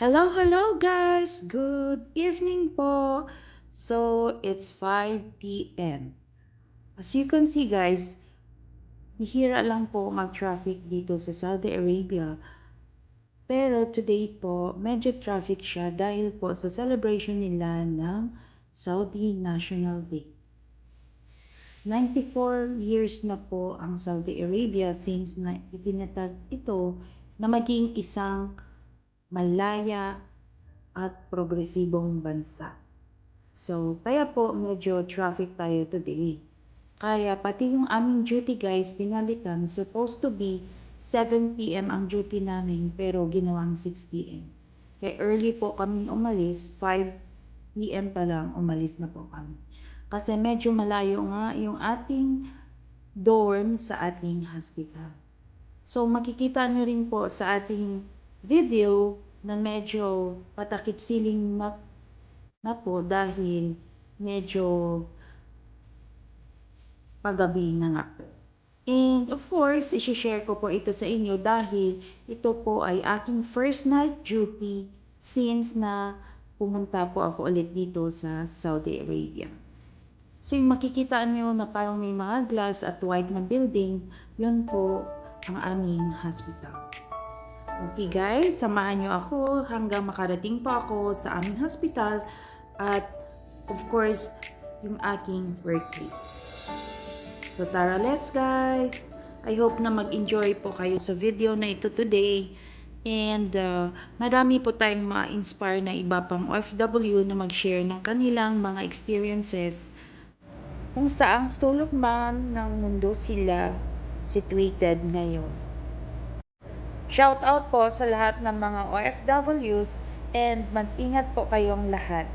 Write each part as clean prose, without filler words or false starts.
Hello guys! Good evening po! So, it's 5 p.m. As you can see guys, bihira lang po mag-traffic dito sa Saudi Arabia. Pero today po, medyo traffic siya dahil po sa celebration nila ng Saudi National Day. 94 years na po ang Saudi Arabia since na itinatag ito na maging isang malaya at progresibong bansa. So, kaya po medyo traffic tayo today. Kaya pati yung aming duty guys, pinalitan, supposed to be 7 p.m. ang duty namin, pero ginawang 6 p.m. Kaya early po kami umalis, 5 p.m. pa lang umalis na po kami. Kasi medyo malayo nga yung ating dorm sa ating hospital. So makikita nyo rin po sa ating video na medyo patakip siling na po dahil medyo pagabi na nga po. And of course, isi-share ko po ito sa inyo dahil ito po ay aking first night duty since na pumunta po ako ulit dito sa Saudi Arabia. So yung makikita nyo na parang may mga glass at white na building, yun po ang aming hospital. Okay guys, samahan nyo ako hanggang makarating po ako sa aming hospital at of course, yung aking workplace. So tara, let's guys! I hope na mag-enjoy po kayo sa video na ito today. And marami po tayong ma-inspire na iba pang OFW na mag-share ng kanilang mga experiences kung saang sulok man ng mundo sila situated ngayon. Shout out po sa lahat ng mga OFWs and mag-ingat po kayong lahat.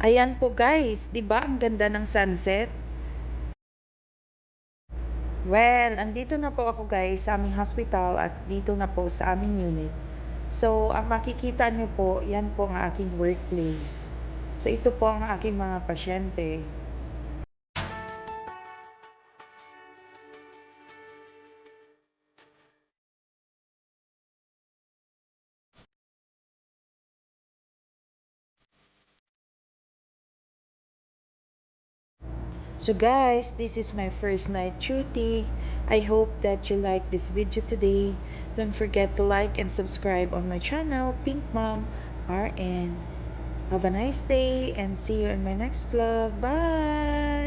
Ayan po guys, 'di ba ang ganda ng sunset? Well, andito na po ako guys sa aming hospital at dito na po sa aming unit. So, ang makikita niyo po, yan po ang aking workplace. So, ito po ang aking mga pasyente. So guys, this is my first night duty. I hope that you like this video today. Don't forget to like and subscribe on my channel, Pink Mom RN. Have a nice day and see you in my next vlog. Bye!